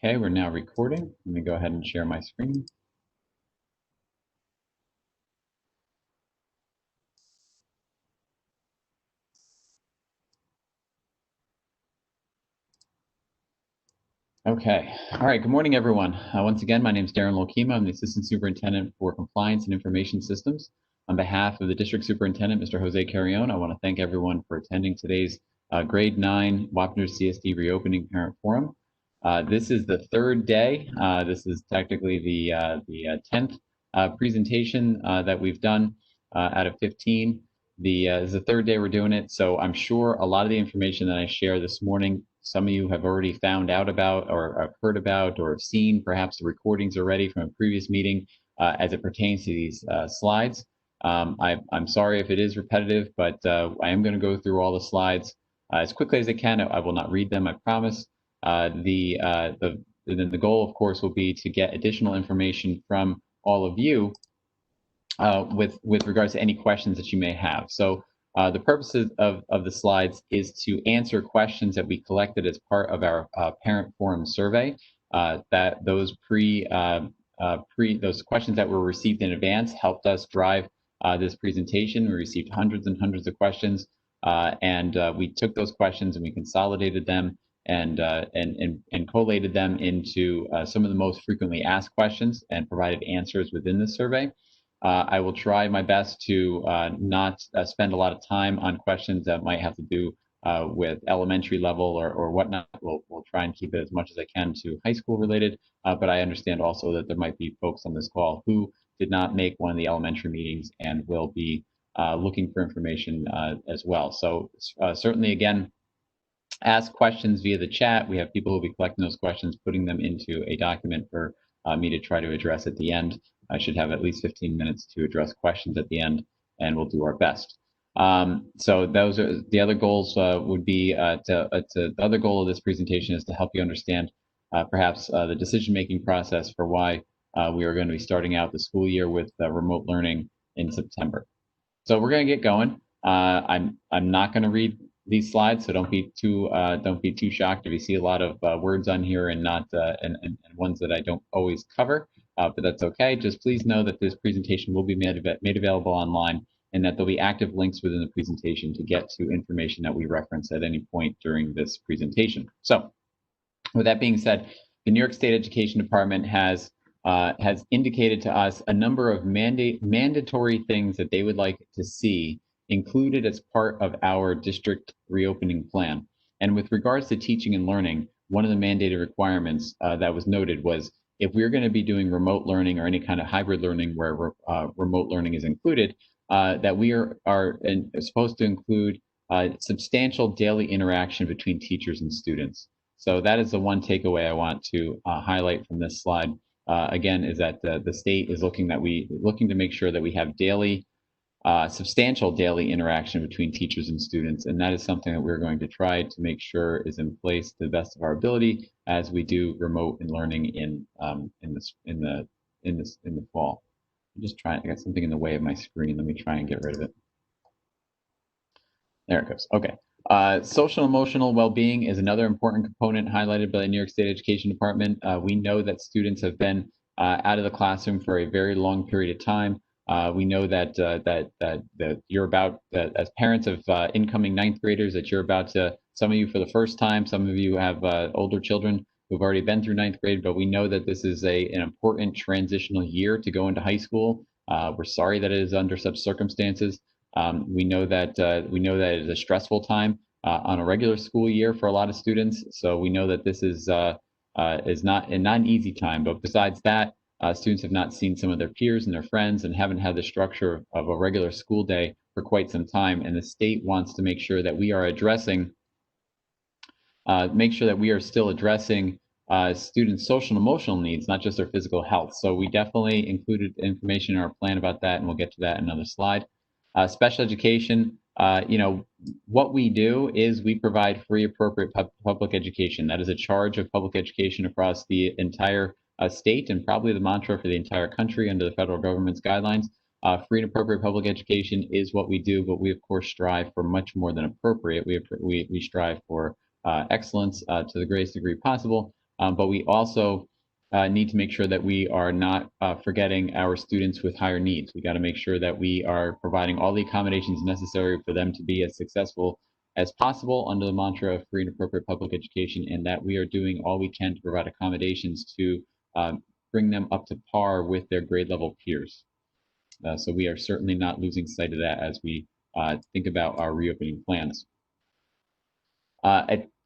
Okay, we're now recording. Let me go ahead and share my screen. Okay, all right, good morning, everyone. Once again, my name is Darren Lokema. I'm the Assistant Superintendent for Compliance and Information Systems. On behalf of the District Superintendent, Mr. Jose Carrion, I want to thank everyone for attending today's Grade 9 Wapner CSD Reopening Parent Forum. This is the third day. This is technically the 10th presentation that we've done out of 15. This is the third day we're doing it, so I'm sure a lot of the information that I share this morning, some of you have already found out about or have heard about or have seen perhaps the recordings already from a previous meeting as it pertains to these slides. I'm sorry if it is repetitive, but I am going to go through all the slides as quickly as I can. I will not read them, I promise. Then the goal, of course, will be to get additional information from all of you with regards to any questions that you may have. So the purposes of the slides is to answer questions that we collected as part of our parent forum survey. That those those questions that were received in advance helped us drive this presentation. We received hundreds and hundreds of questions, and we took those questions and we consolidated them and collated them into some of the most frequently asked questions and provided answers within the survey. I will try my best to not spend a lot of time on questions that might have to do with elementary level or whatnot. We'll try and keep it as much as I can to high school related, but I understand also that there might be folks on this call who did not make one of the elementary meetings and will be looking for information as well. So certainly, again, ask questions via the chat. We have people who will be collecting those questions, putting them into a document for me to try to address at the end. I should have at least 15 minutes to address questions at the end, and we'll do our best. So those are the other goals. Would be the other goal of this presentation is to help you understand perhaps the decision-making process for why we are going to be starting out the school year with remote learning in September. So we're going to get going. I'm not going to read these slides, so don't be too shocked if you see a lot of words on here and not and ones that I don't always cover. But that's okay. Just please know that this presentation will be made available online, and that there'll be active links within the presentation to get to information that we reference at any point during this presentation. So, with that being said, the New York State Education Department has indicated to us a number of mandatory things that they would like to see included as part of our district reopening plan. And with regards to teaching and learning, one of the mandated requirements that was noted was if we're going to be doing remote learning or any kind of hybrid learning where remote learning is included, that we are supposed to include substantial daily interaction between teachers and students. So that is the one takeaway I want to highlight from this slide. Again, is that the state is looking to make sure that we have substantial daily interaction between teachers and students, and that is something that we're going to try to make sure is in place to the best of our ability as we do remote and learning in the fall. I'm just trying. I got something in the way of my screen. Let me try and get rid of it. There it goes. Okay. Social emotional well-being is another important component highlighted by the New York State Education Department. We know that students have been out of the classroom for a very long period of time. We know that you're about, as parents of incoming ninth graders, that you're about to, some of you for the first time, some of you have older children who've already been through ninth grade, but we know that this is an important transitional year to go into high school. We're sorry that it is under such circumstances. We know that it is a stressful time on a regular school year for a lot of students. So we know that this is not an easy time. But besides that, students have not seen some of their peers and their friends and haven't had the structure of a regular school day for quite some time. And the state wants to make sure that we are still addressing students' social and emotional needs, not just their physical health. So we definitely included information in our plan about that, and we'll get to that in another slide. Special education, what we do is we provide free, appropriate public education. That is a charge of public education across the entire state, and probably the mantra for the entire country under the federal government's guidelines. Free and appropriate public education is what we do, but we of course strive for much more than appropriate. We strive for excellence to the greatest degree possible. but we also need to make sure that we are not forgetting our students with higher needs. We got to make sure that we are providing all the accommodations necessary for them to be as successful as possible under the mantra of free and appropriate public education, and that we are doing all we can to provide accommodations to bring them up to par with their grade level peers. So we are certainly not losing sight of that as we think about our reopening plans.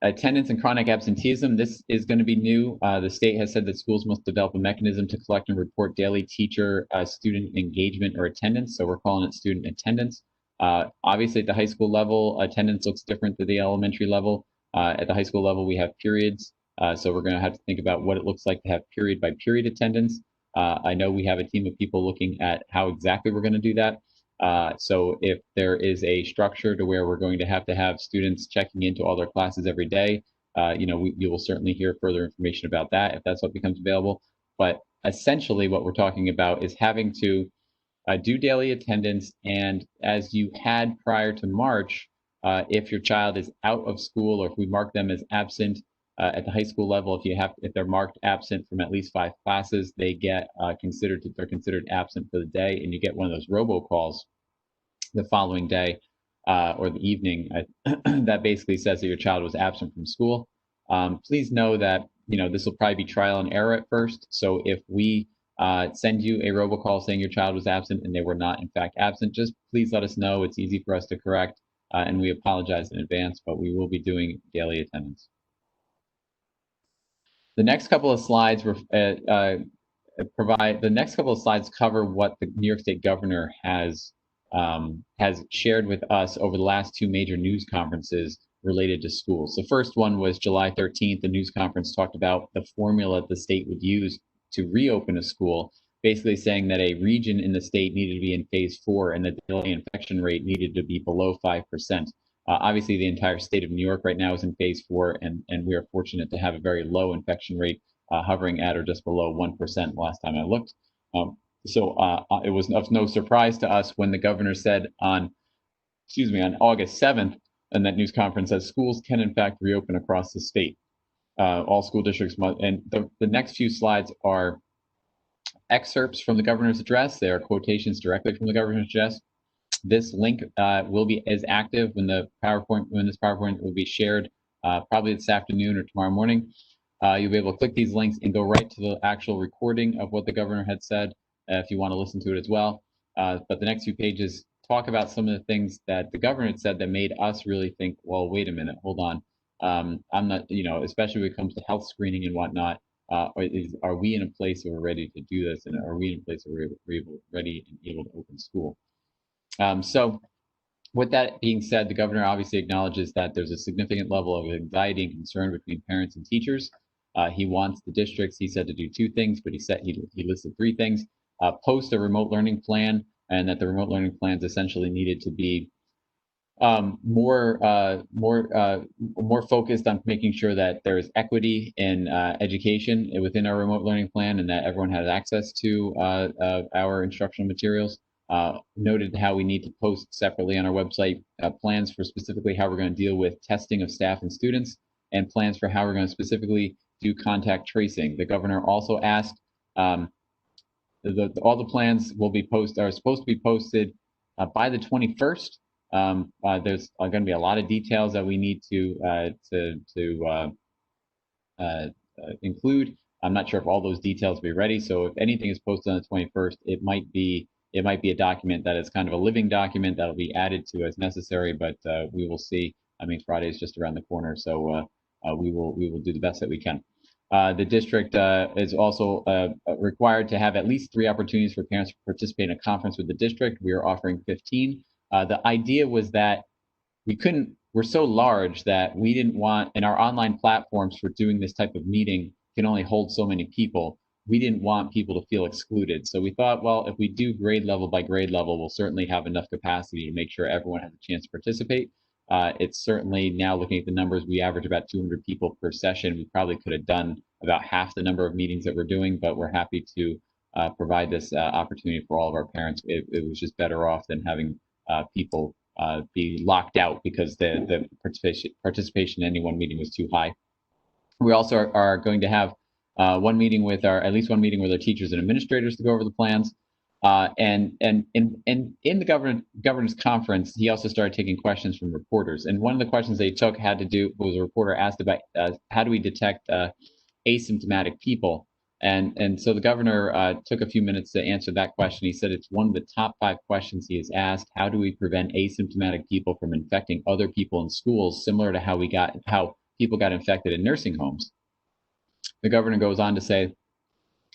Attendance and chronic absenteeism, this is going to be new. The state has said that schools must develop a mechanism to collect and report daily teacher student engagement or attendance, so we're calling it student attendance. Obviously at the high school level, attendance looks different than the elementary level. At the high school level, we have periods, so we're going to have to think about what it looks like to have period by period attendance. I know we have a team of people looking at how exactly we're going to do that. So if there is a structure to where we're going to have students checking into all their classes every day, you will certainly hear further information about that if that's what becomes available. But essentially what we're talking about is having to do daily attendance, and as you had prior to March, if your child is out of school or if we mark them as absent at the high school level, if they're marked absent from at least 5 classes, they're considered absent for the day, and you get one of those robocalls the following day or the evening that basically says that your child was absent from school. Please know that this will probably be trial and error at first. So if we send you a robocall saying your child was absent and they were not in fact absent, just please let us know. It's easy for us to correct, and we apologize in advance, but we will be doing daily attendance. The next couple of slides cover what the New York State governor has shared with us over the last 2 major news conferences related to schools. The first one was July 13th. The news conference talked about the formula the state would use to reopen a school, basically saying that a region in the state needed to be in phase 4 and that the daily infection rate needed to be below 5%. Obviously, the entire state of New York right now is in phase 4, and we are fortunate to have a very low infection rate, hovering at or just below 1% last time I looked. So it was of no surprise to us when the governor said on August 7th in that news conference that schools can in fact reopen across the state. All school districts must, and the next few slides are excerpts from the governor's address. They are quotations directly from the governor's address. This link will be as active when this PowerPoint will be shared probably this afternoon or tomorrow morning. You'll be able to click these links and go right to the actual recording of what the governor had said if you want to listen to it as well. But the next few pages talk about some of the things that the governor had said that made us really think, well, wait a minute, hold on. I'm not, especially when it comes to health screening and whatnot, are we in a place where we're ready to do this, and are we in a place where we're ready and able to open school? So with that being said, the governor obviously acknowledges that there's a significant level of anxiety and concern between parents and teachers. He wants the districts, he said, to do 2 things, but he listed 3 things. Post a remote learning plan, and that the remote learning plans essentially needed to be more focused on making sure that there is equity in education within our remote learning plan, and that everyone has access to our instructional materials. Noted how we need to post separately on our website plans for specifically how we're going to deal with testing of staff and students, and plans for how we're going to specifically do contact tracing. The governor also asked all the plans are supposed to be posted by the 21st. There's going to be a lot of details that we need to include. I'm not sure if all those details will be ready. So if anything is posted on the 21st, it might be a document that is kind of a living document that'll be added to as necessary, but we will see. I mean, Friday is just around the corner, so we will do the best that we can. The district is also required to have at least 3 opportunities for parents to participate in a conference with the district. We are offering 15. The idea was that we're so large that we didn't want, and our online platforms for doing this type of meeting can only hold so many people. We didn't want people to feel excluded. So we thought, well, if we do grade level by grade level, we'll certainly have enough capacity to make sure everyone has a chance to participate. It's certainly, now looking at the numbers, we average about 200 people per session. We probably could have done about half the number of meetings that we're doing, but we're happy to provide this opportunity for all of our parents. It was just better off than having people be locked out because the participation in any one meeting was too high. We also are going to have at least one meeting with our teachers and administrators to go over the plans. And in the governor's conference, he also started taking questions from reporters. And one of the questions they took was a reporter asked about how do we detect asymptomatic people. And so the governor took a few minutes to answer that question. He said it's one of the top 5 questions he has asked. How do we prevent asymptomatic people from infecting other people in schools, similar to how people got infected in nursing homes? The governor goes on to say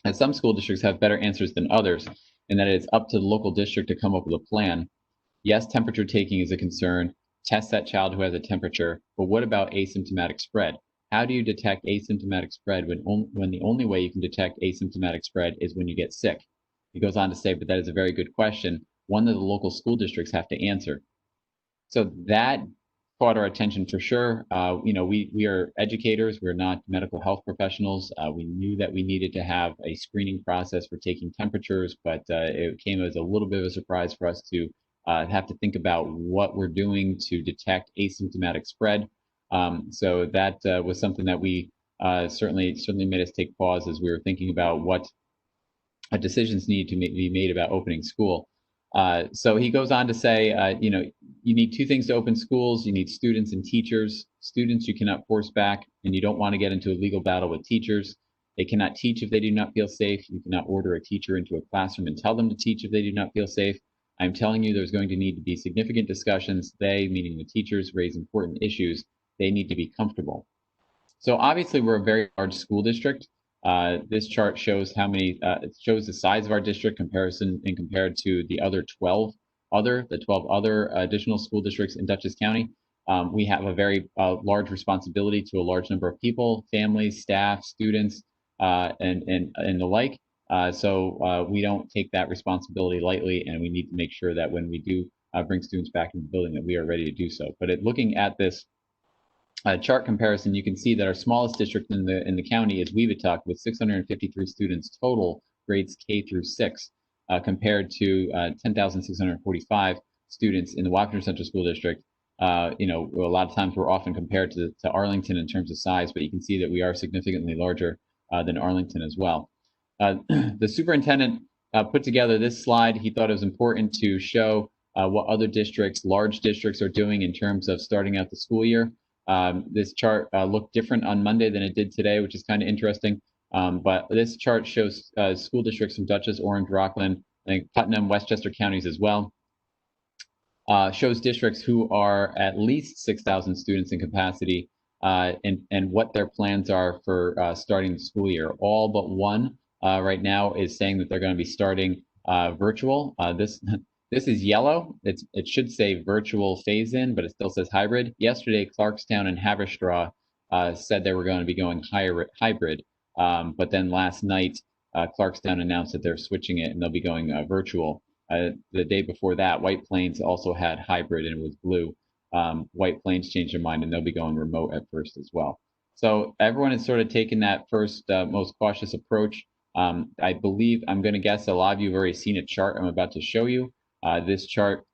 that some school districts have better answers than others, and that it's up to the local district to come up with a plan. Yes, temperature taking is a concern. Test that child who has a temperature, but what about asymptomatic spread? How do you detect asymptomatic spread when the only way you can detect asymptomatic spread is when you get sick? He goes on to say, but that is a very good question, one that the local school districts have to answer. So that caught our attention for sure. We are educators. We're not medical health professionals. We knew that we needed to have a screening process for taking temperatures, but it came as a little bit of a surprise for us to have to think about what we're doing to detect asymptomatic spread. So that was something that we certainly made us take pause as we were thinking about what decisions need to be made about opening school. So he goes on to say, you need 2 things to open schools. You need students and teachers. Students you cannot force back, and you don't want to get into a legal battle with teachers. They cannot teach if they do not feel safe. You cannot order a teacher into a classroom and tell them to teach if they do not feel safe. I'm telling you, there's going to need to be significant discussions. They, meaning the teachers, raise important issues. They need to be comfortable. So obviously, we're a very large school district. This chart shows it shows the size of our district compared to the 12 other additional school districts in Dutchess County. We have a very large responsibility to a large number of people, families, staff, students, and the like. So we don't take that responsibility lightly, and we need to make sure that when we do bring students back into the building, that we are ready to do so. But looking at this chart comparison, you can see that our smallest district in the county is Weevutuck with 653 students total, grades K through 6, compared to 10,645 students in the Washington Central School District. A lot of times we're often compared to Arlington in terms of size, but you can see that we are significantly larger than Arlington as well. The superintendent put together this slide. He thought it was important to show what other large districts are doing in terms of starting out the school year. This chart looked different on Monday than it did today, which is kind of interesting. But this chart shows school districts from Dutchess, Orange, Rockland, I think Putnam, Westchester counties as well. Shows districts who are at least 6,000 students in capacity and what their plans are for starting the school year. All but one right now is saying that they're going to be starting virtual. This is yellow. It should say virtual phase-in, but it still says hybrid. Yesterday, Clarkstown and Haverstraw said they were going to be going hybrid. But then last night, Clarkstown announced that they're switching it and they'll be going virtual. The day before that, White Plains also had hybrid and it was blue. White Plains changed their mind and they'll be going remote at first as well. So everyone has sort of taken that first most cautious approach. I believe, I'm going to guess a lot of you have already seen a chart I'm about to show you. This chart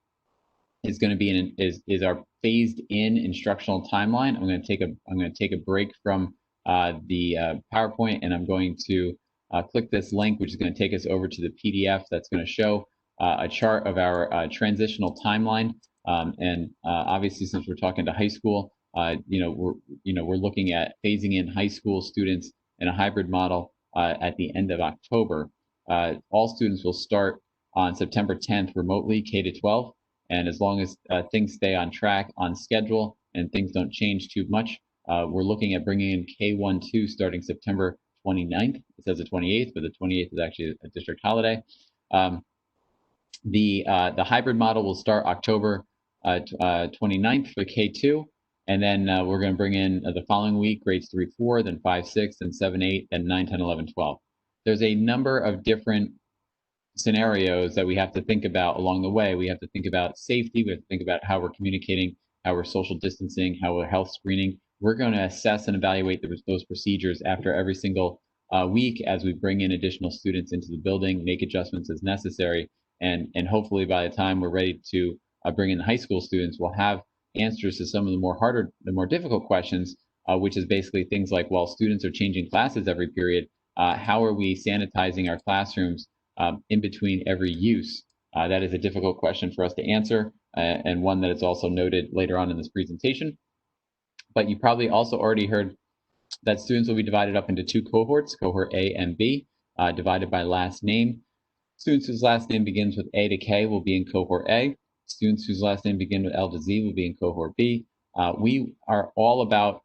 is going to be is our phased in instructional timeline. I'm going to take a break from the PowerPoint, and I'm going to click this link, which is going to take us over to the PDF that's going to show a chart of our transitional timeline. Obviously, since we're talking to high school, we're looking at phasing in high school students in a hybrid model at the end of October. All students will start on September 10th remotely, K to 12. And as long as things stay on track, on schedule, and things don't change too much, we're looking at bringing in K-1-2 starting September 29th. It says the 28th, but the 28th is actually a district holiday. The hybrid model will start October 29th for K2. And then we're going to bring in the following week grades 3-4, then 5-6, then 7-8, then 9-10, 11-12. There's a number of different scenarios that we have to think about along the way. We have to think about safety. We have to think about how we're communicating, how we're social distancing, how we're health screening. We're going to assess and evaluate those procedures after every single week as we bring in additional students into the building, make adjustments as necessary. And hopefully by the time we're ready to bring in the high school students, we'll have answers to some of the more difficult questions which is basically things like, while students are changing classes every period, how are we sanitizing our classrooms in between every use? That is a difficult question for us to answer, and one that is also noted later on in this presentation. But you probably also already heard that students will be divided up into two cohorts, cohort A and B, divided by last name. Students whose last name begins with A to K will be in cohort A. Students whose last name begin with L to Z will be in cohort B. We are all about,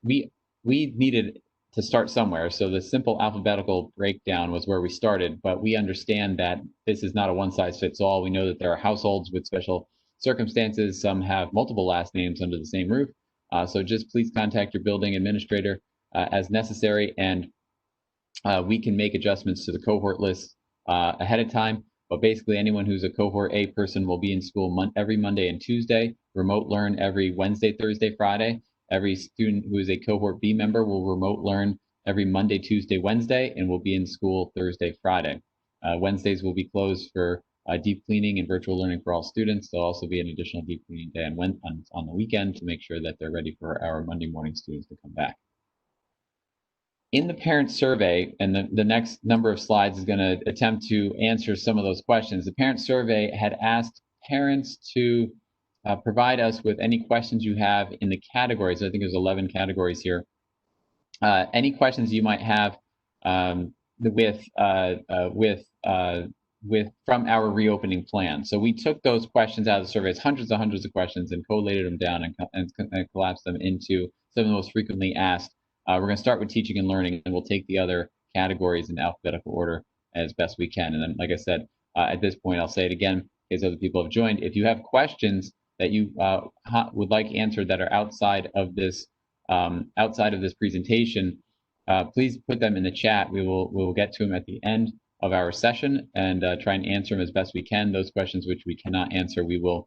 we needed to start somewhere. So the simple alphabetical breakdown was where we started, but we understand that this is not a one size fits all. We know that there are households with special circumstances. Some have multiple last names under the same roof. So just please contact your building administrator as necessary, and we can make adjustments to the cohort list ahead of time. But basically, anyone who's a cohort A person will be in school every Monday and Tuesday, remote learn every Wednesday, Thursday, Friday. Every student who is a cohort B member will remote learn every Monday, Tuesday, Wednesday, and will be in school Thursday, Friday. Wednesdays will be closed for deep cleaning and virtual learning for all students. There'll also be an additional deep cleaning day on the weekend to make sure that they're ready for our Monday morning students to come back. In the parent survey, and the next number of slides is going to attempt to answer some of those questions. The parent survey had asked parents to provide us with any questions you have in the categories. I think there's 11 categories here. Any questions you might have from our reopening plan. So we took those questions out of the surveys, hundreds of questions, and collated them down and collapsed them into some of the most frequently asked. We're going to start with teaching and learning, and we'll take the other categories in alphabetical order as best we can. And then, like I said, at this point, I'll say it again, as other people have joined. If you have questions that you would like answered that are outside of this presentation, please put them in the chat. We will get to them at the end of our session and try and answer them as best we can. Those questions which we cannot answer, we will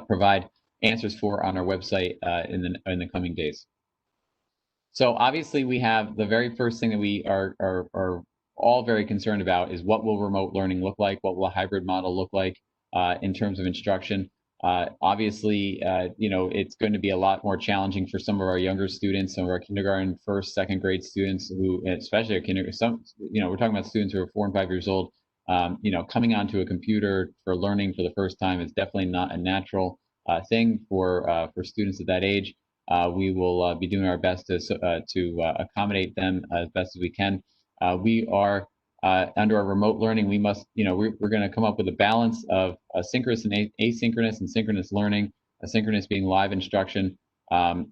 provide answers for on our website in the coming days. So obviously, we have the very first thing that we are all very concerned about is what will remote learning look like? What will a hybrid model look like in terms of instruction? Obviously, it's going to be a lot more challenging for some of our younger students, some of our kindergarten, first, second grade students, who, especially our kindergarten, we're talking about students who are 4 and 5 years old. Coming onto a computer for learning for the first time is definitely not a natural thing for students at that age. We will be doing our best to accommodate them as best as we can. We are under our remote learning. We must, we're going to come up with a balance of synchronous and asynchronous and synchronous learning. Asynchronous being live instruction. To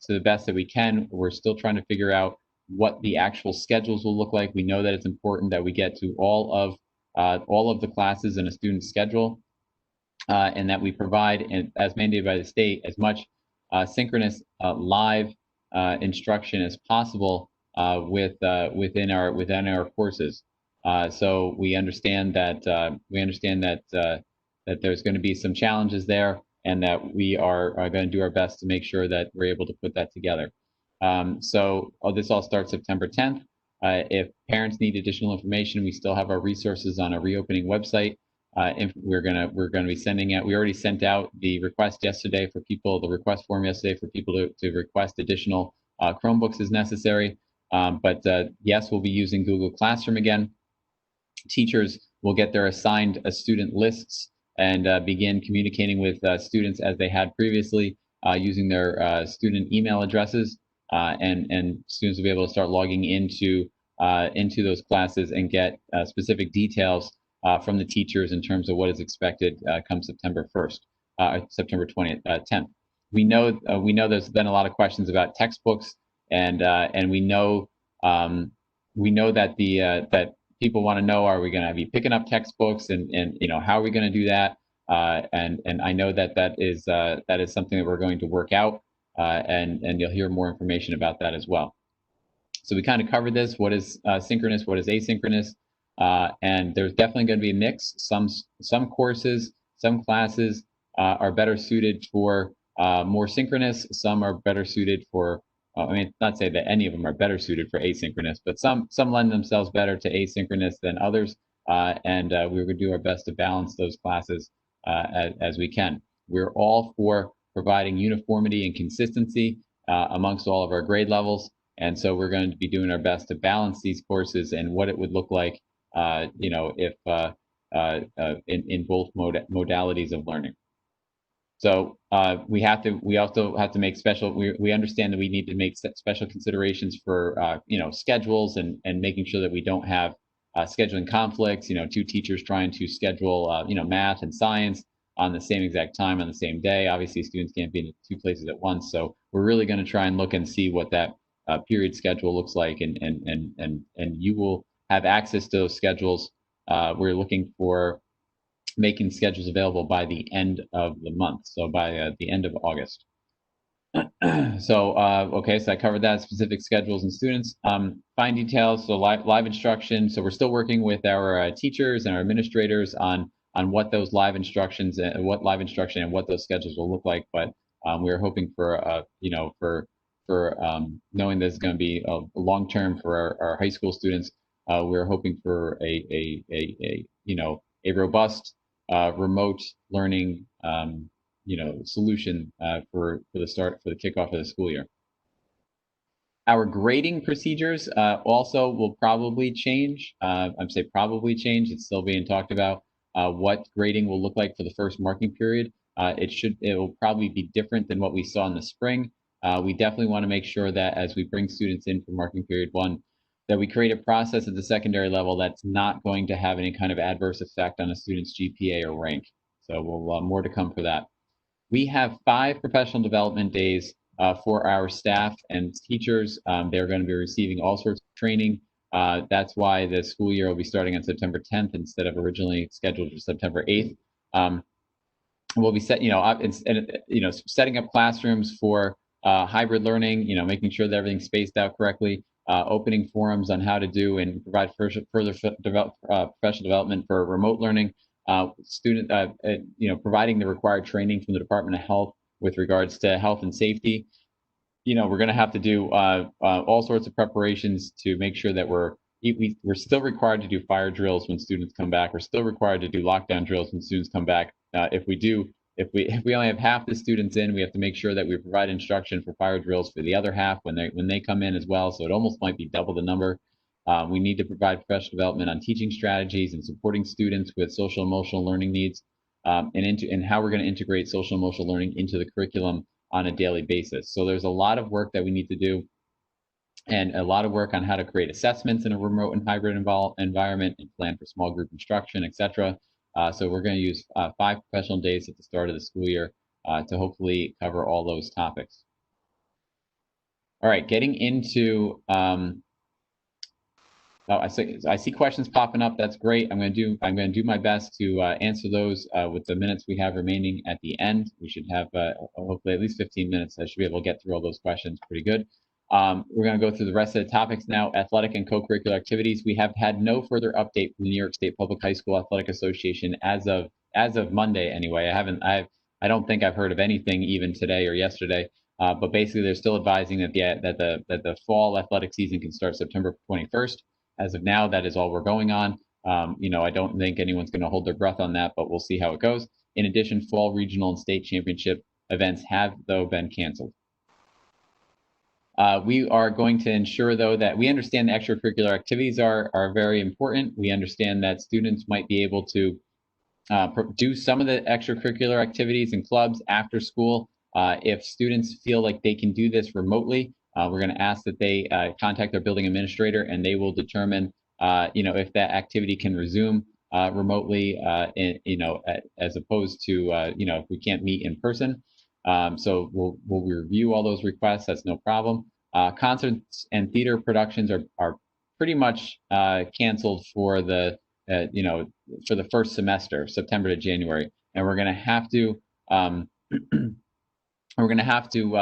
the best that we can. We're still trying to figure out what the actual schedules will look like. We know that it's important that we get to all of the classes in a student's schedule, and that we provide, as mandated by the state, as much synchronous live instruction as possible within our courses. So we understand that that there's going to be some challenges there, and that we are going to do our best to make sure that we're able to put that together. So this all starts September 10th. If parents need additional information, we still have our resources on our reopening website. We're gonna be sending out. We already sent out the request yesterday for people. The request form yesterday for people to request additional Chromebooks as necessary. But yes, we'll be using Google Classroom again. Teachers will get their assigned student lists and begin communicating with students as they had previously using their student email addresses, and students will be able to start logging into those classes and get specific details from the teachers in terms of what is expected come September 1st, September 20th, 10th. We know there's been a lot of questions about textbooks, and we know that that people want to know, are we going to be picking up textbooks, and how are we going to do that? And I know that is something that we're going to work out, and you'll hear more information about that as well. So we kind of covered this. What is synchronous? What is asynchronous? And there's definitely going to be a mix. Some courses, some classes are better suited for more synchronous. Some are better suited for, I mean, not say that any of them are better suited for asynchronous, but some lend themselves better to asynchronous than others. And we're going to do our best to balance those classes as we can. We're all for providing uniformity and consistency. amongst all of our grade levels. And so we're going to be doing our best to balance these courses and what it would look like, if in both modalities of learning. So we also have to make special. We understand that we need to make special considerations for schedules and making sure that we don't have scheduling conflicts. Two teachers trying to schedule math and science on the same exact time on the same day. Obviously, students can't be in two places at once. So we're really going to try and look and see what that period schedule looks like, and you will have access to those schedules. We're looking for making schedules available by the end of the month, so by the end of August. So I covered that, specific schedules and students. Fine details, so live instruction. So we're still working with our teachers and our administrators on what those live instructions and what live instruction and what those schedules will look like. But we're hoping for knowing this is going to be a long term for our high school students. We're hoping for a robust remote learning solution for the kickoff of the school year. Our grading procedures also will probably change. I'm saying probably change. It's still being talked about. What grading will look like for the first marking period. It will probably be different than what we saw in the spring. We definitely want to make sure that as we bring students in for marking period 1, that we create a process at the secondary level that's not going to have any kind of adverse effect on a student's GPA or rank. So we'll more to come for that. We have 5 professional development days for our staff and teachers. They're going to be receiving all sorts of training. That's why the school year will be starting on September 10th instead of originally scheduled for September 8th. We'll be setting up classrooms for hybrid learning. Making sure that everything's spaced out correctly. Opening forums on how to do and provide further professional development for remote learning. Providing the required training from the Department of Health with regards to health and safety. We're going to have to do all sorts of preparations to make sure that we're still required to do fire drills when students come back. We're still required to do lockdown drills when students come back. If we only have half the students in, we have to make sure that we provide instruction for fire drills for the other half when they come in as well. So it almost might be double the number. We need to provide professional development on teaching strategies and supporting students with social and emotional learning needs, and how we're going to integrate social and emotional learning into the curriculum on a daily basis. So there's a lot of work that we need to do, and a lot of work on how to create assessments in a remote and hybrid environment and plan for small group instruction, etc. So we're going to use 5 professional days at the start of the school year to hopefully cover all those topics. All right, getting into I see questions popping up. That's great. I'm going to do my best to answer those with the minutes we have remaining at the end. We should have hopefully at least 15 minutes. I should be able to get through all those questions pretty good. We're going to go through the rest of the topics now. Athletic and co-curricular activities. We have had no further update from the New York State Public High School Athletic Association as of Monday. Anyway, I don't think I've heard of anything even today or yesterday. But basically, they're still advising that the fall athletic season can start September 21st. As of now, that is all we're going on. I don't think anyone's going to hold their breath on that, but we'll see how it goes. In addition, fall regional and state championship events have, though, been canceled. We are going to ensure, though, that we understand the extracurricular activities are very important. We understand that students might be able to do some of the extracurricular activities and clubs after school. If students feel like they can do this remotely, we're going to ask that they contact their building administrator, and they will determine, if that activity can resume remotely, as opposed to, if we can't meet in person. So we'll review all those requests. That's no problem. Concerts and theater productions are pretty much canceled for the first semester, September to January, and we're going to have to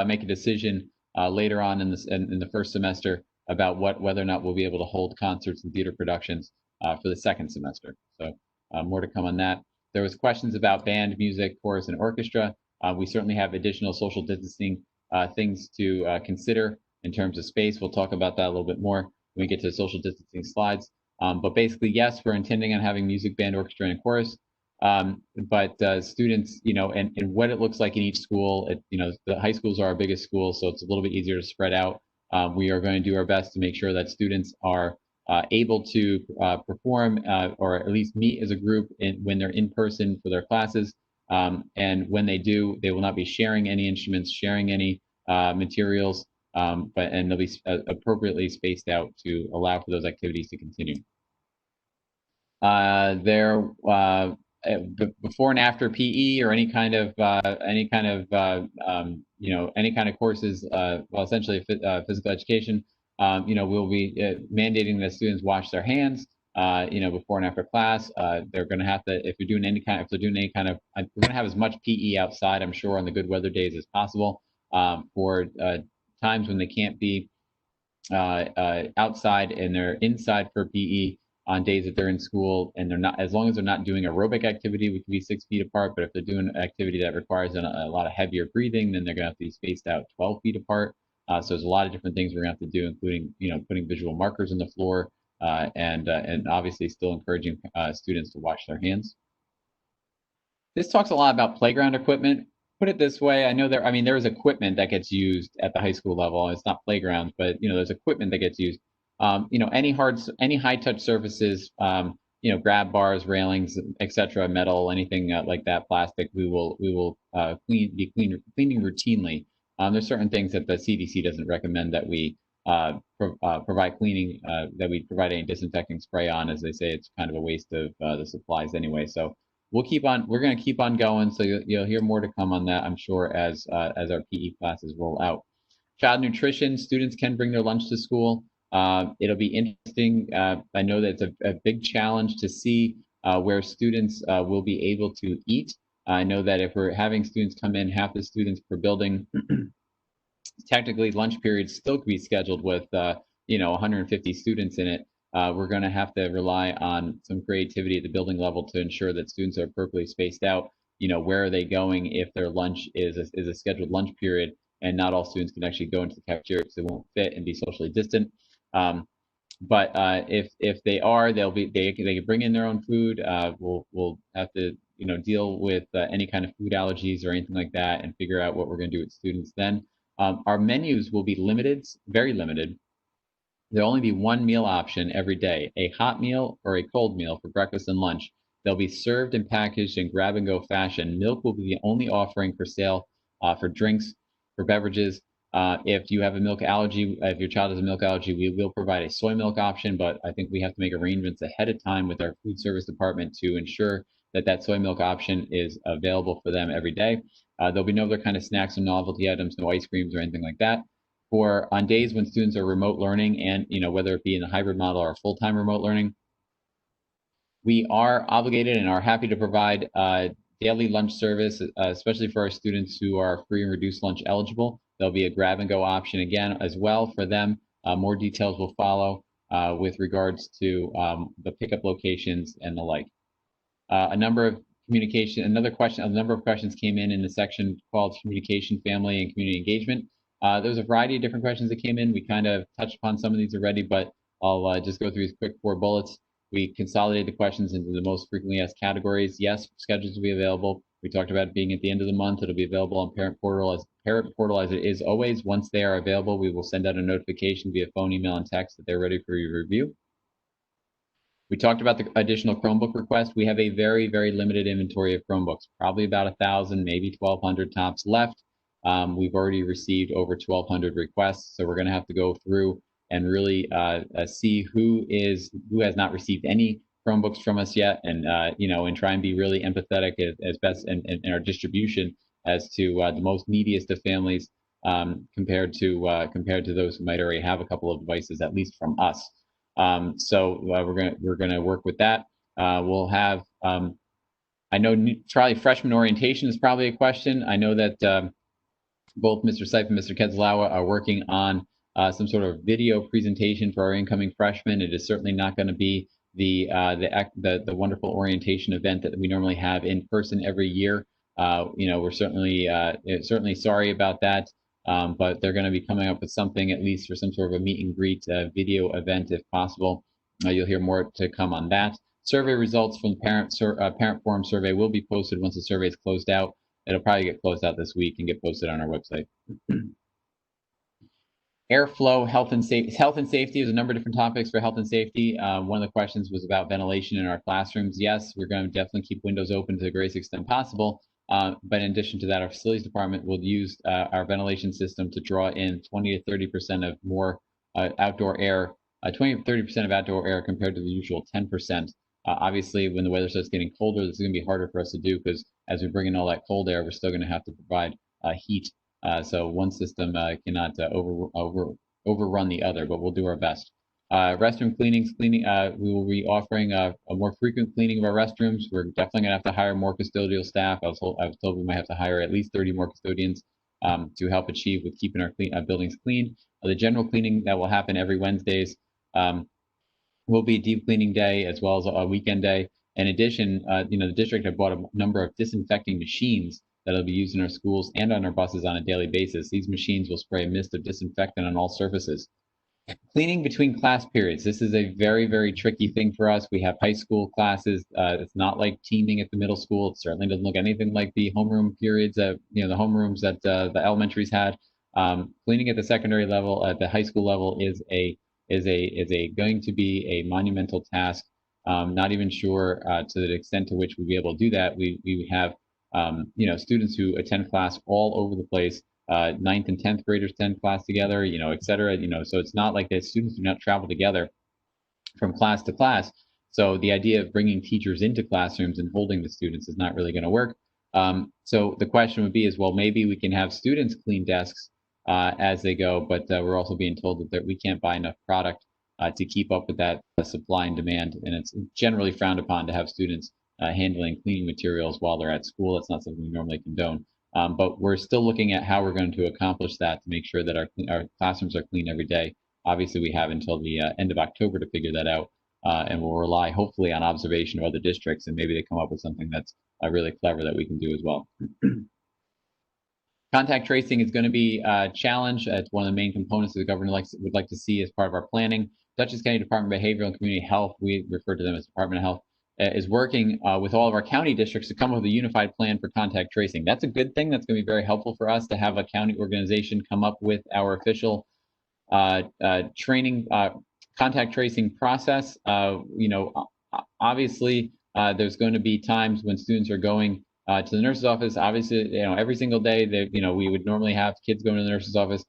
make a decision later on in the first semester about whether or not we'll be able to hold concerts and theater productions for the second semester. So more to come on that. There was questions about band, music, chorus, and orchestra. We certainly have additional social distancing things to consider in terms of space. We'll talk about that a little bit more when we get to the social distancing slides. But basically, yes, we're intending on having music, band, orchestra, and chorus. But students, and what it looks like in each school, the high schools are our biggest schools, so it's a little bit easier to spread out. We are going to do our best to make sure that students are able to perform or at least meet as a group when they're in person for their classes. And when they do, they will not be sharing any instruments, sharing any materials, and they'll be appropriately spaced out to allow for those activities to continue. There before and after PE or any kind of courses, well, essentially physical education. We'll be mandating that students wash their hands. Before and after class. They're going to have to, if they're doing any kind of, we're going to have as much PE outside, I'm sure, on the good weather days as possible. For times when they can't be outside and they're inside for PE on days that they're in school, and they're not, as long as they're not doing aerobic activity, we can be 6 feet apart. But if they're doing activity that requires a lot of heavier breathing, then they're going to have to be spaced out 12 feet apart. So there's a lot of different things we're going to have to do, including putting visual markers on the floor, and obviously still encouraging students to wash their hands. This talks a lot about playground equipment. Put it this way, I know there is equipment that gets used at the high school level. It's not playgrounds, but there's equipment that gets used. Any high touch surfaces, grab bars, railings, etc., metal, anything like that, plastic, we will be cleaning routinely. There's certain things that the CDC doesn't recommend that we provide cleaning, that we provide any disinfecting spray on, as they say it's kind of a waste of the supplies anyway. So we're going to keep on going. So you'll hear more to come on that, I'm sure, as our PE classes roll out. Child nutrition, students can bring their lunch to school. It'll be interesting. I know that it's a big challenge to see where students will be able to eat. I know that if we're having students come in, half the students per building, technically lunch periods still could be scheduled with 150 students in it. We're going to have to rely on some creativity at the building level to ensure that students are appropriately spaced out. Where are they going if their lunch is a scheduled lunch period, and not all students can actually go into the cafeteria because they won't fit and be socially distant. But if they are, they can bring in their own food. We'll have to deal with any kind of food allergies or anything like that, and figure out what we're going to do with students then. Our menus will be limited, very limited. There'll only be one meal option every day, a hot meal or a cold meal for breakfast and lunch. They'll be served and packaged in grab-and-go fashion. Milk will be the only offering for sale for drinks, for beverages. If you have a milk allergy, if your child has a milk allergy, we will provide a soy milk option, but I think we have to make arrangements ahead of time with our food service department to ensure that soy milk option is available for them every day. There'll be no other kind of snacks or novelty items, no ice creams or anything like that. On days when students are remote learning, and whether it be in the hybrid model or full-time remote learning, we are obligated and are happy to provide daily lunch service, especially for our students who are free and reduced lunch eligible. There'll be a grab-and-go option again as well for them. More details will follow with regards to the pickup locations and the like. A number of questions came in the section called Communication, Family, and Community Engagement. There's a variety of different questions that came in. We kind of touched upon some of these already, but I'll just go through these quick 4 bullets. We consolidated the questions into the most frequently asked categories. Yes, schedules will be available. We talked about it being at the end of the month. It'll be available on Parent Portal as it is always. Once they are available, we will send out a notification via phone, email, and text that they're ready for your review. We talked about the additional Chromebook request. We have a very, very limited inventory of Chromebooks, probably about 1,000, maybe 1,200 tops left. We've already received over 1,200 requests, so we're going to have to go through and really see who has not received any Chromebooks from us yet, and try and be really empathetic as best in our distribution as to the most neediest of families compared to those who might already have a couple of devices, at least from us. So we're gonna work with that. We'll have I know probably freshman orientation is probably a question. I know that both Mr. Seif and Mr. Kedzalawa are working on some sort of video presentation for our incoming freshmen. It is certainly not going to be the wonderful orientation event that we normally have in person every year. We're certainly sorry about that. But they're going to be coming up with something, at least for some sort of a meet and greet video event if possible. You'll hear more to come on that. Survey results from the parent forum survey will be posted once the survey is closed out. It'll probably get closed out this week and get posted on our website. Airflow, health and safety. Health and safety is a number of different topics for health and safety. One of the questions was about ventilation in our classrooms. Yes, we're going to definitely keep windows open to the greatest extent possible. But in addition to that, our facilities department will use our ventilation system to draw in 20 to 30% of more outdoor air, 20 to 30% of outdoor air compared to the usual 10%. Obviously, when the weather starts getting colder, this is going to be harder for us to do because as we bring in all that cold air, we're still going to have to provide heat. So one system cannot overrun the other, but we'll do our best. Restroom cleaning. We will be offering a more frequent cleaning of our restrooms. We're definitely going to have to hire more custodial staff. I was told we might have to hire at least 30 more custodians to help achieve with keeping our buildings clean. The general cleaning that will happen every Wednesdays will be a deep cleaning day as well as a weekend day. In addition, the district had bought a number of disinfecting machines that'll be used in our schools and on our buses on a daily basis. These machines will spray a mist of disinfectant on all surfaces. Cleaning between class periods. This is a very, very tricky thing for us. We have high school classes. It's not like teaming at the middle school. It certainly doesn't look anything like the homeroom periods the homerooms that the elementaries had. Cleaning at the secondary level, at the high school level, is going to be a monumental task. Not even sure to the extent to which we'll be able to do that. We have students who attend class all over the place. 9th and 10th graders attend class together, et cetera. So it's not like that students do not travel together from class to class. So the idea of bringing teachers into classrooms and holding the students is not really going to work. So the question would be well, maybe we can have students clean desks as they go, but we're also being told that we can't buy enough product to keep up with that supply and demand. And it's generally frowned upon to have students handling cleaning materials while they're at school. That's not something we normally condone. But we're still looking at how we're going to accomplish that to make sure that our classrooms are clean every day. Obviously, we have until the end of October to figure that out, and we'll rely hopefully on observation of other districts, and maybe they come up with something that's really clever that we can do as well. Contact tracing is going to be a challenge. It's one of the main components that the governor would like to see as part of our planning. Dutchess County Department of Behavioral and Community Health, we refer to them as Department of Health, is working with all of our county districts to come up with a unified plan for contact tracing. That's a good thing. That's going to be very helpful for us to have a county organization come up with our official training contact tracing process. Obviously, there's going to be times when students are going to the nurse's office. Obviously, every single day that we would normally have kids going to the nurse's office,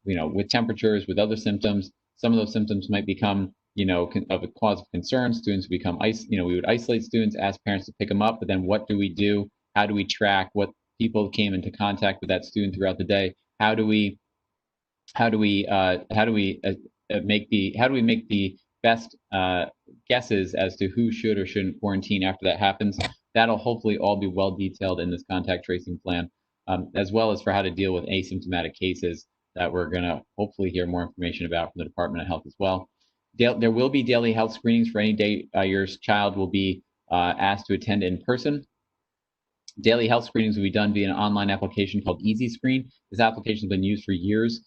with temperatures, with other symptoms. Some of those symptoms might become of a cause of concern. Students become we would isolate students, ask parents to pick them up, but then what do we do? How do we track what people came into contact with that student throughout the day? How do we make the best guesses as to who should or shouldn't quarantine after that happens? That'll hopefully all be well detailed in this contact tracing plan, as well as for how to deal with asymptomatic cases that we're going to hopefully hear more information about from the Department of Health as well. There will be daily health screenings for any day your child will be asked to attend in person. Daily health screenings will be done via an online application called Easy Screen. This application has been used for years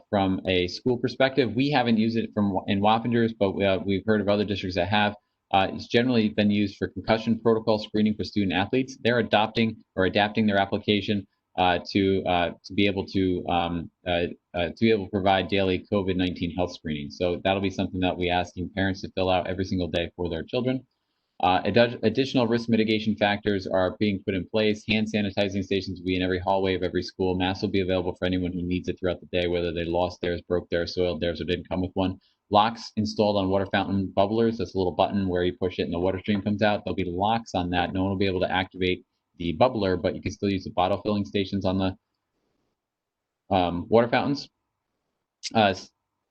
from a school perspective. We haven't used it in Wappingers, but we've heard of other districts that have. It's generally been used for concussion protocol screening for student athletes. They're adapting their application to be able to provide daily COVID-19 health screening. So that'll be something that we asking parents to fill out every single day for their children. Additional risk mitigation factors are being put in place. Hand sanitizing stations will be in every hallway of every school. Masks will be available for anyone who needs it throughout the day, whether they lost theirs, broke theirs, soiled theirs, or didn't come with one. Locks installed on water fountain bubblers. That's a little button where you push it and the water stream comes out. There'll be locks on that. No one will be able to activate the bubbler, but you can still use the bottle filling stations on the water fountains.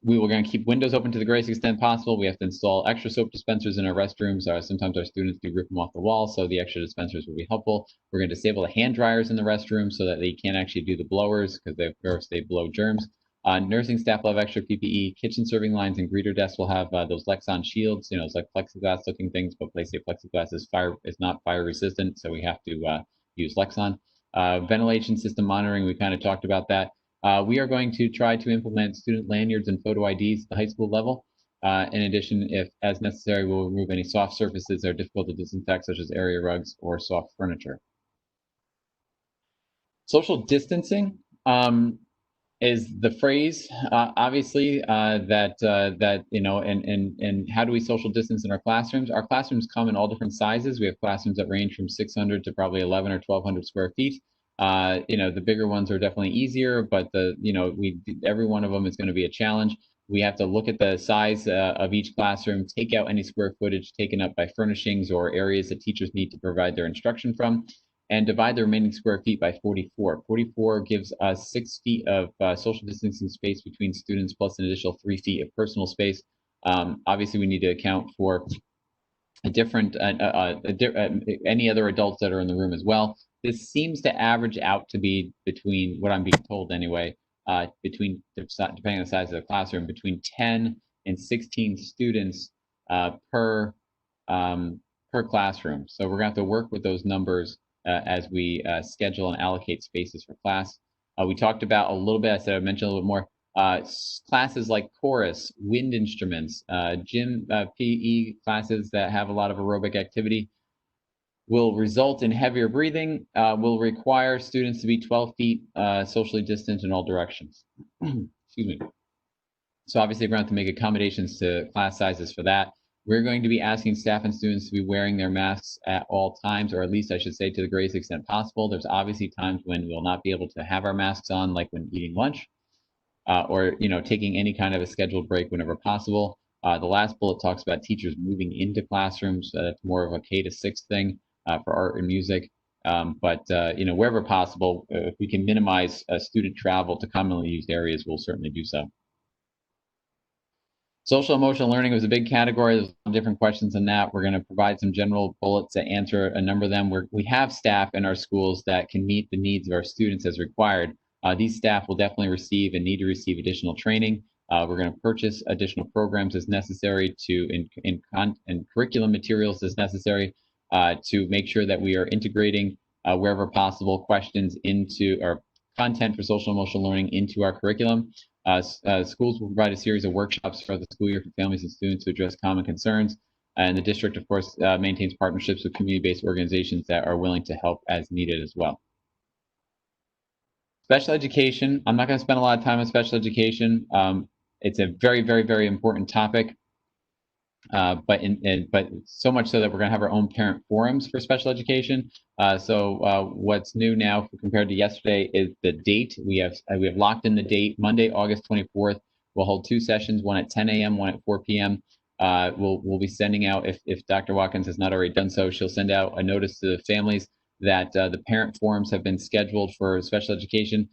We were going to keep windows open to the greatest extent possible. We have to install extra soap dispensers in our restrooms. Sometimes our students do rip them off the wall, so the extra dispensers will be helpful. We're going to disable the hand dryers in the restroom so that they can't actually do the blowers because they blow germs. Nursing staff will have extra PPE. Kitchen serving lines and greeter desks will have those Lexon shields. It's like plexiglass looking things, but they say plexiglass is not fire resistant, so we have to use Lexon. Ventilation system monitoring, we kind of talked about that. We are going to try to implement student lanyards and photo IDs at the high school level. In addition, if as necessary, we'll remove any soft surfaces that are difficult to disinfect, such as area rugs or soft furniture. Social distancing is the phrase, obviously, that and how do we social distance in our classrooms? Our classrooms come in all different sizes. We have classrooms that range from 600 to probably 11 or 1,200 square feet. The bigger ones are definitely easier, but every one of them is going to be a challenge. We have to look at the size of each classroom, take out any square footage taken up by furnishings or areas that teachers need to provide their instruction from, and divide the remaining square feet by 44. 44 gives us 6 feet of social distancing space between students, plus an additional 3 feet of personal space. Obviously, we need to account for any other adults that are in the room as well. This seems to average out to be between, what I'm being told anyway, between, depending on the size of the classroom, between 10 and 16 students per classroom. So we're going to have to work with those numbers as we schedule and allocate spaces for class. We talked about a little bit, I mentioned a little bit more, classes like chorus, wind instruments, gym, PE classes that have a lot of aerobic activity will result in heavier breathing, will require students to be 12 feet socially distant in all directions. Excuse me. So obviously we're going to have to make accommodations to class sizes for that. We're going to be asking staff and students to be wearing their masks at all times, or at least I should say to the greatest extent possible. There's obviously times when we'll not be able to have our masks on, like when eating lunch, or taking any kind of a scheduled break whenever possible. The last bullet talks about teachers moving into classrooms. That's more of a K-6 thing for art and music. But wherever possible, if we can minimize student travel to commonly used areas, we'll certainly do so. Social emotional learning was a big category. There's different questions in that. We're going to provide some general bullets that answer a number of them. We have staff in our schools that can meet the needs of our students as required. These staff will definitely receive and need to receive additional training. We're going to purchase additional programs as necessary and curriculum materials as necessary to make sure that we are integrating wherever possible questions into our content for social emotional learning into our curriculum. Schools will provide a series of workshops throughout the school year for families and students to address common concerns. And the district, of course, maintains partnerships with community-based organizations that are willing to help as needed as well. Special education. I'm not going to spend a lot of time on special education. It's a very, very, very important topic. But so much so that we're going to have our own parent forums for special education. So what's new now compared to yesterday is the date. We have locked in the date, Monday, August 24th. We'll hold 2 sessions, one at 10 a.m., one at 4 p.m. We'll be sending out, if Dr. Watkins has not already done so, she'll send out a notice to the families that the parent forums have been scheduled for special education.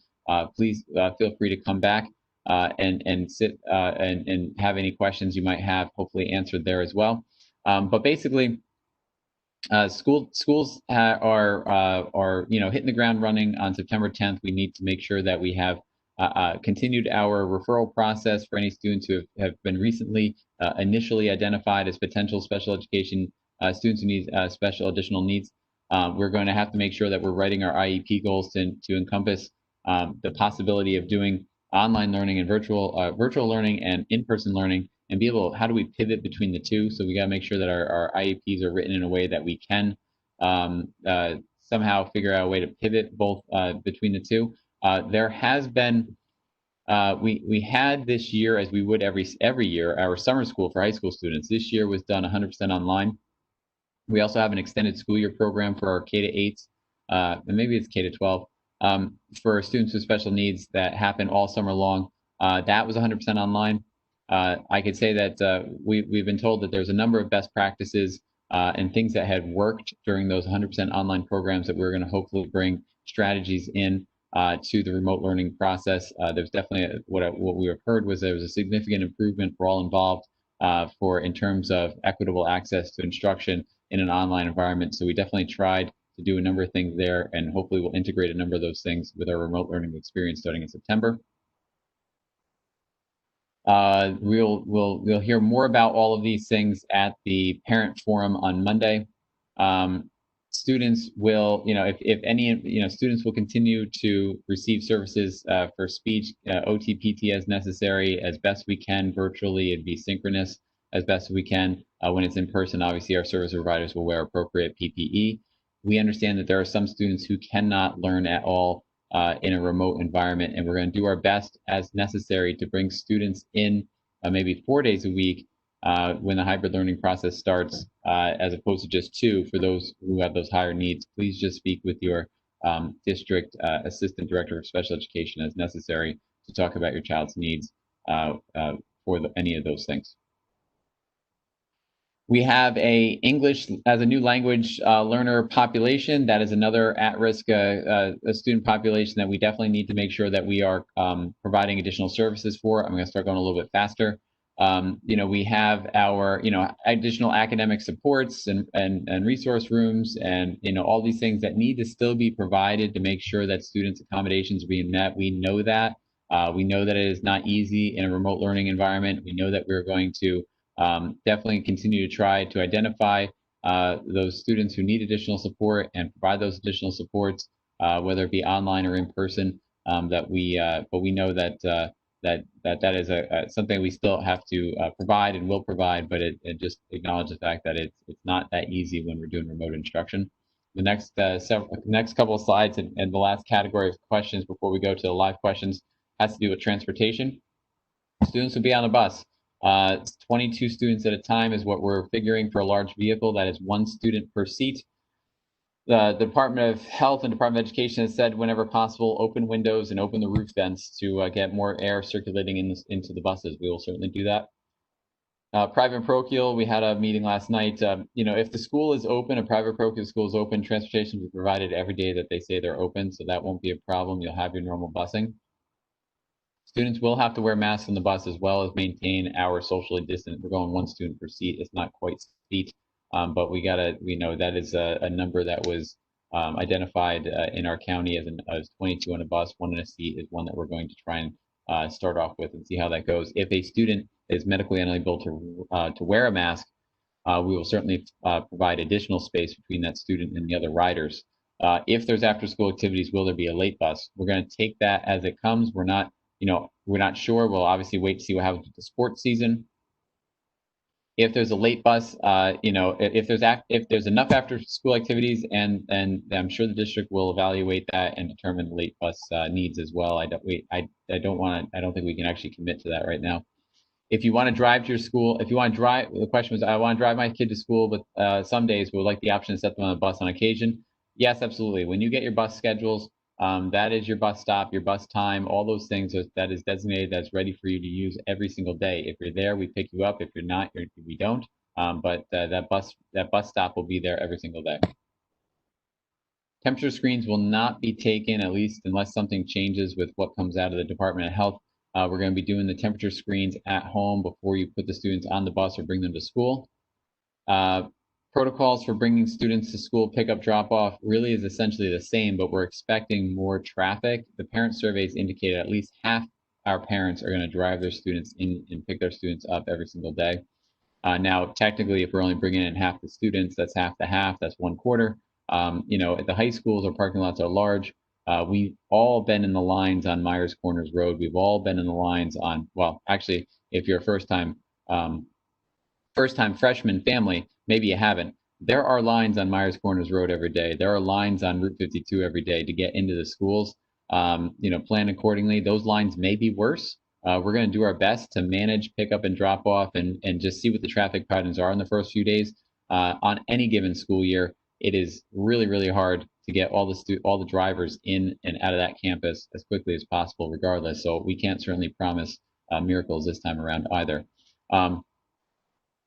Please feel free to come back. And sit and have any questions you might have, hopefully answered there as well. But basically, schools are hitting the ground running on September 10th. We need to make sure that we have continued our referral process for any students who have been recently initially identified as potential special education students who need special additional needs. We're going to have to make sure that we're writing our IEP goals to encompass the possibility of doing online learning and virtual learning and in-person learning, and be able, how do we pivot between the two? So we got to make sure that our IEPs are written in a way that we can somehow figure out a way to pivot both between the two. There has been, we had this year, as we would every year, our summer school for high school students. This year was done 100% online. We also have an extended school year program for our K-8s, and maybe it's K-12. For students with special needs that happen all summer long. That was 100% online. I could say that we've been told that there's a number of best practices and things that had worked during those 100% online programs that we're going to hopefully bring strategies in to the remote learning process. There's definitely what we have heard was there was a significant improvement for all involved in terms of equitable access to instruction in an online environment. So we definitely tried to do a number of things there, and hopefully we'll integrate a number of those things with our remote learning experience starting in September. We'll hear more about all of these things at the parent forum on Monday. students will, if any, students will continue to receive services for speech, OT, PT as necessary, as best we can virtually. It'd be synchronous as best we can. When it's in person, obviously our service providers will wear appropriate PPE. We understand that there are some students who cannot learn at all in a remote environment, and we're going to do our best as necessary to bring students in maybe 4 days a week when the hybrid learning process starts, as opposed to just 2 for those who have those higher needs. Please just speak with your district assistant director of special education as necessary to talk about your child's needs for any of those things. We have a English as a new language learner population. That is another at-risk student population that we definitely need to make sure that we are providing additional services for. I'm going to start going a little bit faster. We have our, additional academic supports and resource rooms and, all these things that need to still be provided to make sure that students' accommodations are being met. We know that. We know that it is not easy in a remote learning environment. We know that we're going to definitely continue to try to identify those students who need additional support and provide those additional supports, whether it be online or in person. But we know that that is something we still have to provide and will provide, but it just acknowledges the fact that it's not that easy when we're doing remote instruction. The next couple of slides and the last category of questions before we go to the live questions has to do with transportation. Students will be on a bus. 22 students at a time is what we're figuring for a large vehicle. That is 1 student per seat. The Department of Health and Department of Education has said whenever possible, open windows and open the roof vents to get more air circulating into the buses. We will certainly do that. Private and parochial, we had a meeting last night. If the school is open, a private parochial school is open, transportation will be provided every day that they say they're open, so that won't be a problem. You'll have your normal busing. Students will have to wear masks on the bus as well as maintain our socially distant. We're going 1 student per seat. It's not quite seat, but we know that is a number that was identified in our county as 22 on a bus. 1 in a seat is one that we're going to try and start off with and see how that goes. If a student is medically unable to wear a mask, we will certainly provide additional space between that student and the other riders. If there's after-school activities, will there be a late bus? We're going to take that as it comes. We're not sure. We'll obviously wait to see what happens with the sports season. If there's a late bus, if there's enough after-school activities, and I'm sure the district will evaluate that and determine the late bus needs as well. I don't think we can actually commit to that right now. If you want to drive to your school, the question was, I want to drive my kid to school, but some days we would like the option to set them on a bus on occasion. Yes, absolutely. When you get your bus schedules, that is your bus stop, your bus time, all those things that is designated, that's ready for you to use every single day. If you're there, we pick you up. If you're not, we don't. But that bus stop will be there every single day. Temperature screens will not be taken, at least unless something changes with what comes out of the Department of Health. We're going to be doing the temperature screens at home before you put the students on the bus or bring them to school. Protocols for bringing students to school, pickup, drop-off really is essentially the same, but we're expecting more traffic. The parent surveys indicate at least half our parents are going to drive their students in and pick their students up every single day. Now, technically, if we're only bringing in half the students, that's half the half, that's 1/4. At the high schools, our parking lots are large. We've all been in the lines on Myers Corners Road. We've all been in the lines on, well, actually, if you're a first-time freshman family, maybe you haven't. There are lines on Myers Corners Road every day. There are lines on Route 52 every day to get into the schools. Plan accordingly. Those lines may be worse. We're going to do our best to manage pickup and drop off and just see what the traffic patterns are in the first few days. On any given school year, it is really, really hard to get all the drivers in and out of that campus as quickly as possible, regardless. So we can't certainly promise miracles this time around either.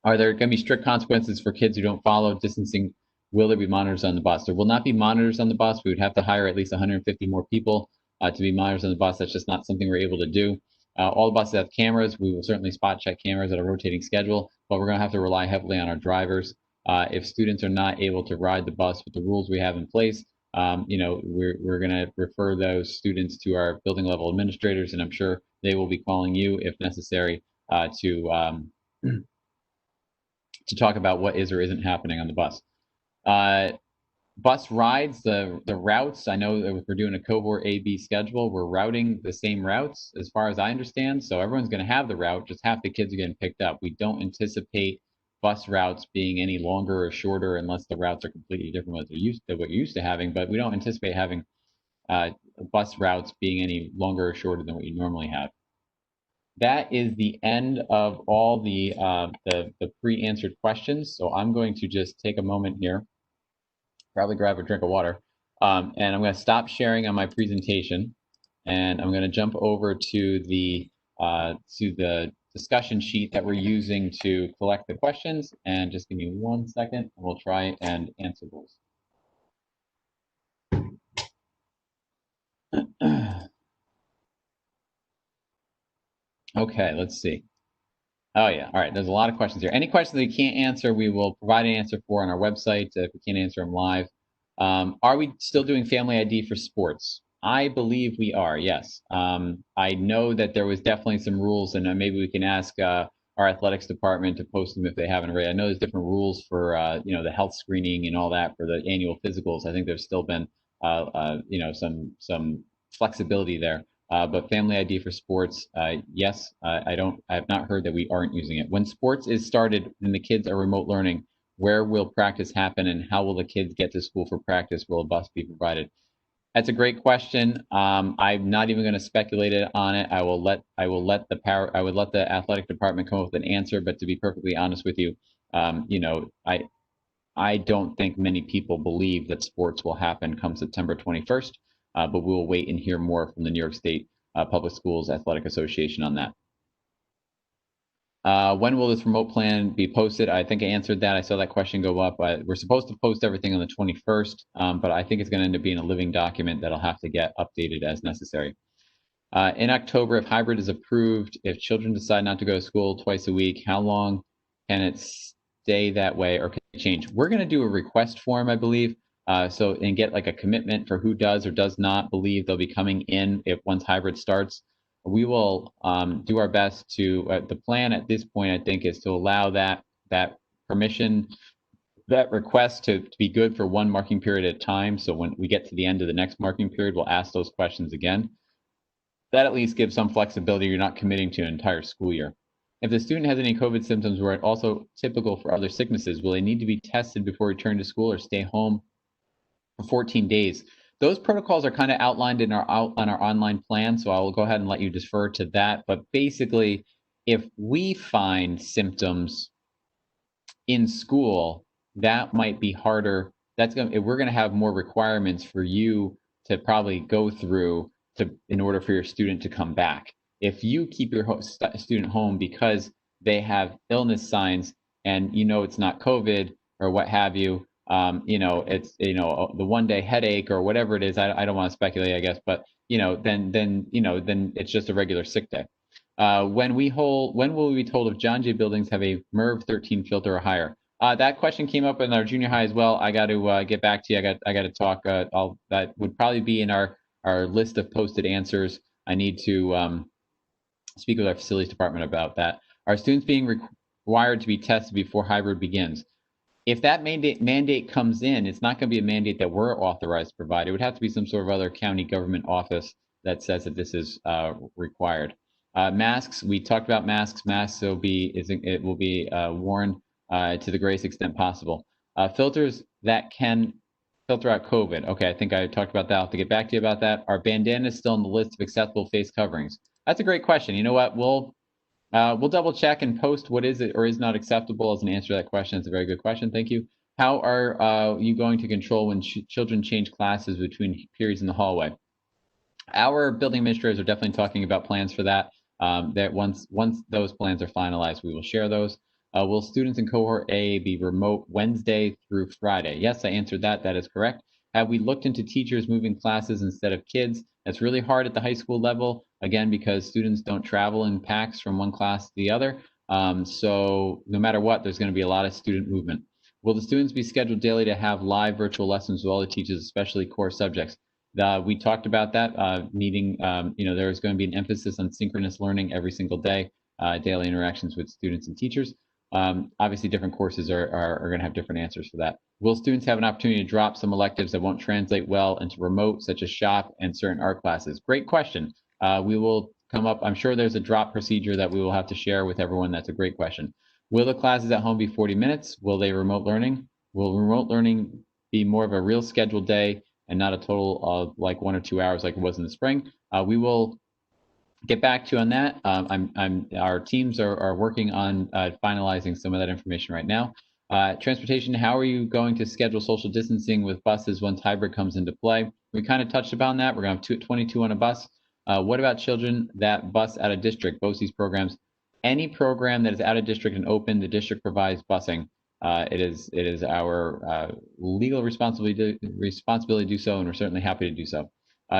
Are there going to be strict consequences for kids who don't follow distancing? Will there be monitors on the bus? There will not be monitors on the bus. We would have to hire at least 150 more people to be monitors on the bus. That's just not something we're able to do. All the buses have cameras. We will certainly spot check cameras at a rotating schedule, but we're going to have to rely heavily on our drivers. If students are not able to ride the bus with the rules we have in place, we're going to refer those students to our building level administrators, and I'm sure they will be calling you if necessary to talk about what is or isn't happening on the bus. Bus rides, the routes, I know that if we're doing a cohort A-B schedule, we're routing the same routes as far as I understand. So everyone's going to have the route, just half the kids are getting picked up. We don't anticipate bus routes being any longer or shorter unless the routes are completely different what you're used to having. But we don't anticipate having uh, bus routes being any longer or shorter than what you normally have. That is the end of all the pre-answered questions. So I'm going to just take a moment here, probably grab a drink of water, and I'm going to stop sharing on my presentation, and I'm going to jump over to the discussion sheet that we're using to collect the questions. And just give me 1 second, and we'll try and answer those. Okay, let's see. Oh yeah, all right. There's a lot of questions here. Any questions that we can't answer, we will provide an answer for on our website if we can't answer them live. Are we still doing Family ID for sports? I believe we are, yes. I know that there was definitely some rules, and maybe we can ask our athletics department to post them if they haven't already. I know there's different rules for the health screening and all that for the annual physicals. I think there's still been some flexibility there. But Family ID for sports, yes, I have not heard that we aren't using it. When sports is started and the kids are remote learning, where will practice happen and how will the kids get to school for practice? Will a bus be provided? That's a great question. I'm not even going to speculate on it. I will let the athletic department come up with an answer. But to be perfectly honest with you, I don't think many people believe that sports will happen come September 21st, but we'll wait and hear more from the New York State Public Schools Athletic Association on that. When will this remote plan be posted? I think I answered that. I saw that question go up. We're supposed to post everything on the 21st, but I think it's going to end up being a living document that'll have to get updated as necessary. In October, if hybrid is approved, if children decide not to go to school twice a week, how long can it stay that way or can it change? We're going to do a request form, I believe, and get like a commitment for who does or does not believe they'll be coming in if once hybrid starts. We will do our best to, the plan at this point, I think, is to allow that permission, that request to be good for one marking period at a time. So when we get to the end of the next marking period, we'll ask those questions again. That at least gives some flexibility. You're not committing to an entire school year. If the student has any COVID symptoms or also typical for other sicknesses, will they need to be tested before returning to school or stay home for 14 days? Those protocols are kind of outlined on our online plan, so I will go ahead and let you defer to that. But basically, if we find symptoms in school, that might be harder. We're going to have more requirements for you to probably go through in order for your student to come back. If you keep your student home because they have illness signs and it's not COVID or what have you, it's the 1-day headache or whatever it is. I don't want to speculate, I guess, but then it's just a regular sick day. When will we be told if John Jay buildings have a MERV 13 filter or higher? That question came up in our junior high as well. I got to get back to you. I got to talk. That would probably be in our list of posted answers. I need to speak with our facilities department about that. Are students being required to be tested before hybrid begins? If that mandate comes in, it's not going to be a mandate that we're authorized to provide. It would have to be some sort of other county government office that says that this is required. Masks, we talked about masks. Masks will be worn to the greatest extent possible. Filters that can filter out COVID. Okay, I think I talked about that. I'll have to get back to you about that. Are bandanas still on the list of acceptable face coverings? That's a great question. You know what? We'll double check and post what is it or is not acceptable as an answer to that question. It's a very good question. Thank you. How are you going to control when children change classes between periods in the hallway? Our building administrators are definitely talking about plans for that. That once those plans are finalized, we will share those. Will students in cohort A be remote Wednesday through Friday? Yes, I answered that. That is correct. Have we looked into teachers moving classes instead of kids? That's really hard at the high school level, again, because students don't travel in packs from one class to the other. So no matter what, there's going to be a lot of student movement. Will the students be scheduled daily to have live virtual lessons with all the teachers, especially core subjects? We talked about that meeting. There's going to be an emphasis on synchronous learning every single day, daily interactions with students and teachers. Obviously, different courses are going to have different answers for that. Will students have an opportunity to drop some electives that won't translate well into remote, such as shop and certain art classes? Great question. We will come up, I'm sure there's a drop procedure that we will have to share with everyone. That's a great question. Will the classes at home be 40 minutes? Will they remote learning? Will remote learning be more of a real scheduled day and not a total of like 1 or 2 hours like it was in the spring? We will get back to you on that. Our teams are working on finalizing some of that information right now. Transportation, how are you going to schedule social distancing with buses once hybrid comes into play? We kind of touched upon that. We're going to have 22 on a bus. What about children that bus out of district, BOCES programs? Any program that is out of district and open, the district provides busing. It is our legal responsibility to do so, and we're certainly happy to do so.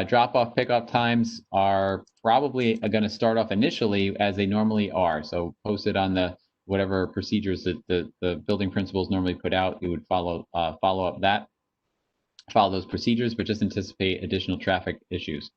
Drop-off pickup times are probably going to start off initially as they normally are. So posted on the whatever procedures that the building principals normally put out, you would follow those procedures, but just anticipate additional traffic issues.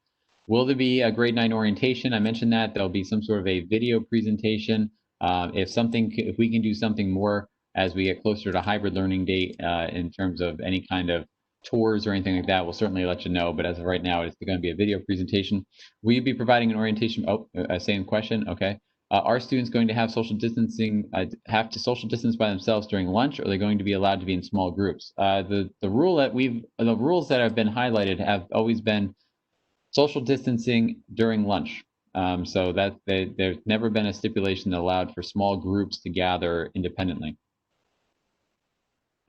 Will there be a grade 9 orientation? I mentioned that there'll be some sort of a video presentation. If we can do something more as we get closer to hybrid learning date in terms of any kind of tours or anything like that, we'll certainly let you know. But as of right now, it's going to be a video presentation. Will you be providing an orientation? Oh, same question. Okay. Are students going to have social distancing, have to social distance by themselves during lunch, or are they going to be allowed to be in small groups? The rules that have been highlighted have always been social distancing during lunch. So that there's never been a stipulation that allowed for small groups to gather independently.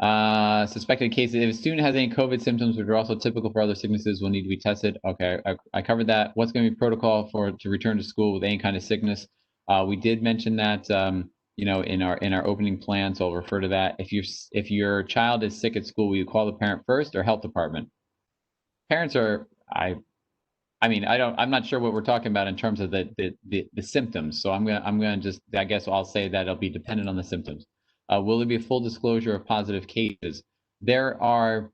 Suspected cases. If a student has any COVID symptoms, which are also typical for other sicknesses, will need to be tested. Okay, I covered that. What's going to be protocol to return to school with any kind of sickness? We did mention that, in our opening plan, so I'll refer to that. If your child is sick at school, will you call the parent first or health department? Parents are, I'm not sure what we're talking about in terms of the symptoms. So I'm gonna just, I guess I'll say that it'll be dependent on the symptoms. Will there be a full disclosure of positive cases? There are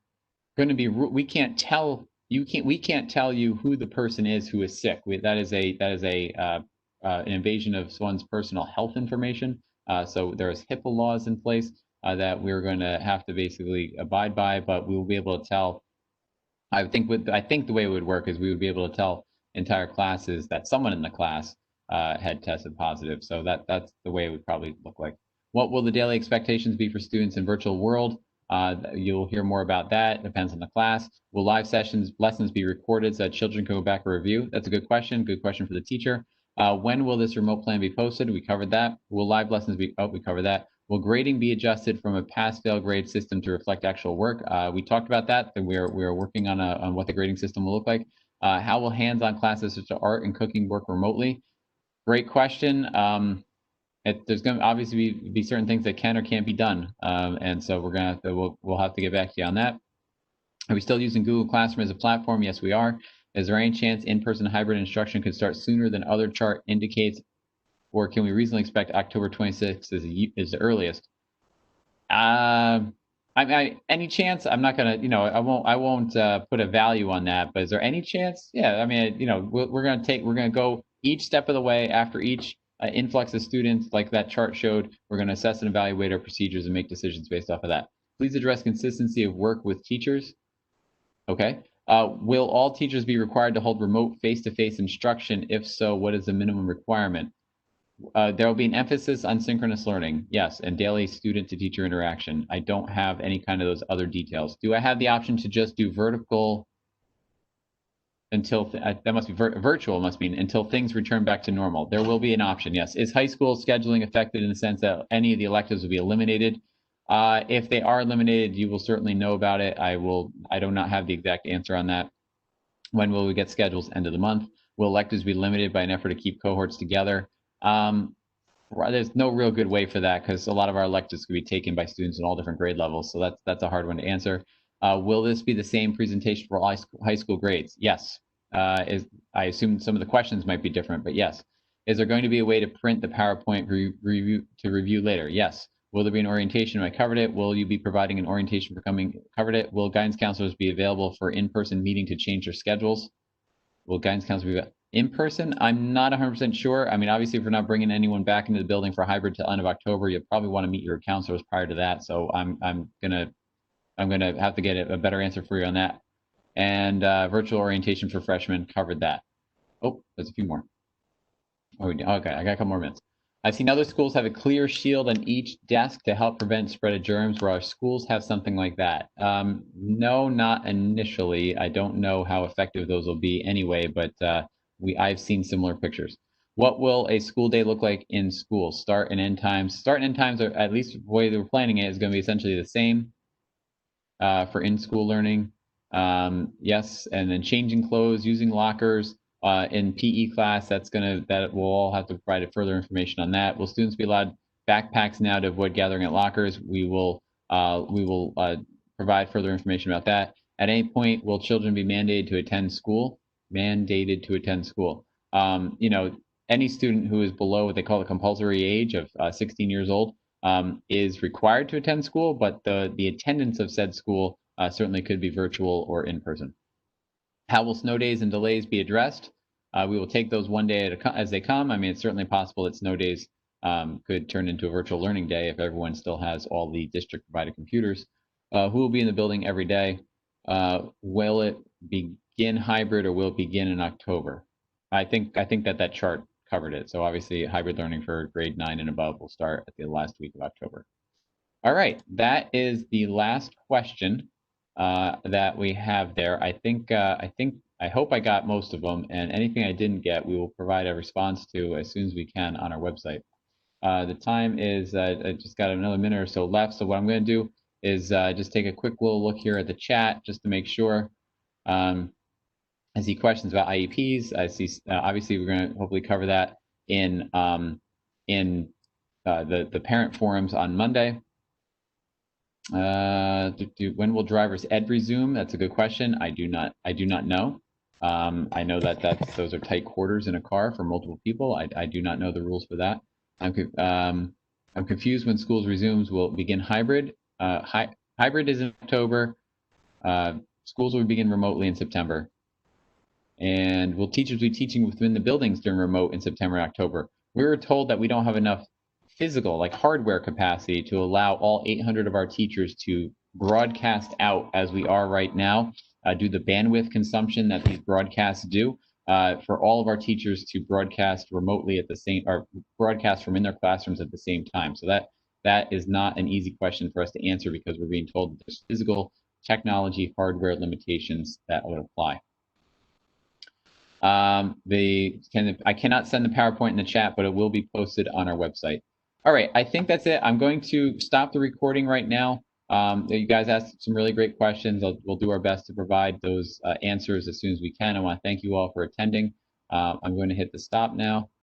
going to be, we can't tell you who the person is who is sick. That is an invasion of someone's personal health information. So there's HIPAA laws in place that we're going to have to basically abide by, but we will be able to tell. I think the way it would work is we would be able to tell entire classes that someone in the class had tested positive. So that's the way it would probably look like. What will the daily expectations be for students in virtual world? You'll hear more about that. It depends on the class. Will live lessons be recorded so that children can go back and review? That's a good question. Good question for the teacher. When will this remote plan be posted? We covered that. Will live lessons be, we covered that. Will grading be adjusted from a pass-fail grade system to reflect actual work? We talked about that. We are working on what the grading system will look like. How will hands-on classes such as art and cooking work remotely? Great question. There's going to obviously be certain things that can or can't be done, and so we'll have to get back to you on that. Are we still using Google Classroom as a platform? Yes, we are. Is there any chance in-person hybrid instruction could start sooner than other chart indicates, or can we reasonably expect October 26th is the earliest? Any chance? I'm not gonna, I won't put a value on that. But is there any chance? Yeah, we're gonna go each step of the way after each influx of students, like that chart showed. We're gonna assess and evaluate our procedures and make decisions based off of that. Please address consistency of work with teachers. Okay. Will all teachers be required to hold remote face-to-face instruction? If so, what is the minimum requirement? There will be an emphasis on synchronous learning, yes, and daily student-to-teacher interaction. I don't have any kind of those other details. Do I have the option to just do vertical until that must be virtual? Must mean until things return back to normal. There will be an option, yes. Is high school scheduling affected in the sense that any of the electives will be eliminated? If they are eliminated, you will certainly know about it. I do not have the exact answer on that. When will we get schedules? End of the month. Will electives be limited by an effort to keep cohorts together? There's no real good way for that because a lot of our electives could be taken by students in all different grade levels. So that's a hard one to answer. Will this be the same presentation for all high school grades? Yes. I assume some of the questions might be different, but yes. Is there going to be a way to print the PowerPoint review later? Yes. Will there be an orientation? I covered it. Will you be providing an orientation for coming? Covered it. Will guidance counselors be available for in-person meeting to change their schedules? Will guidance counselors be? In person, I'm not 100% sure. I mean, obviously, if we're not bringing anyone back into the building for hybrid till end of October, you'll probably want to meet your counselors prior to that. So I'm gonna have to get a better answer for you on that. And virtual orientation for freshmen, covered that. Oh, there's a few more. Oh, okay, I got a couple more minutes. I've seen other schools have a clear shield on each desk to help prevent spread of germs, where our schools have something like that. No, not initially. I don't know how effective those will be anyway, but I've seen similar pictures. What will a school day look like in school? Start and end times. Start and end times are, at least the way they were planning it, is going to be essentially the same for in-school learning. Yes, and then changing clothes, using lockers in PE class. That we'll all have to provide further information on that. Will students be allowed backpacks now to avoid gathering at lockers? We will provide further information about that. At any point, will children be mandated to attend school? Mandated to attend school. Any student who is below what they call the compulsory age of 16 years old is required to attend school, but the attendance of said school certainly could be virtual or in person. How will snow days and delays be addressed? We will take those one day as they come. I mean, it's certainly possible that snow days could turn into a virtual learning day if everyone still has all the district provided computers. Who will be in the building every day? Will it begin hybrid or will it begin in October? I think that chart covered it. So obviously hybrid learning for grade 9 and above will start at the last week of October. All right, that is the last question that we have there. I hope I got most of them, and anything I didn't get, we will provide a response to as soon as we can on our website. The time is, I just got another minute or so left, so what I'm going to do is just take a quick little look here at the chat just to make sure. I see questions about IEPs. I see, obviously, we're going to hopefully cover that in the parent forums on Monday. When will driver's ed resume? That's a good question. I do not know. I know that those are tight quarters in a car for multiple people. I do not know the rules for that. I'm confused when schools resumes. Will it begin hybrid? Hybrid is in October. Schools will begin remotely in September. And will teachers be teaching within the buildings during remote in September and October? We were told that we don't have enough physical, like hardware capacity to allow all 800 of our teachers to broadcast out as we are right now, do the bandwidth consumption that these broadcasts do, for all of our teachers to broadcast remotely at the same, or broadcast from in their classrooms at the same time. So that is not an easy question for us to answer because we're being told that there's physical technology hardware limitations that would apply. I cannot send the PowerPoint in the chat, but it will be posted on our website. All right, I think that's it. I'm going to stop the recording right now. You guys asked some really great questions. We'll do our best to provide those answers as soon as we can. I want to thank you all for attending. I'm going to hit the stop now.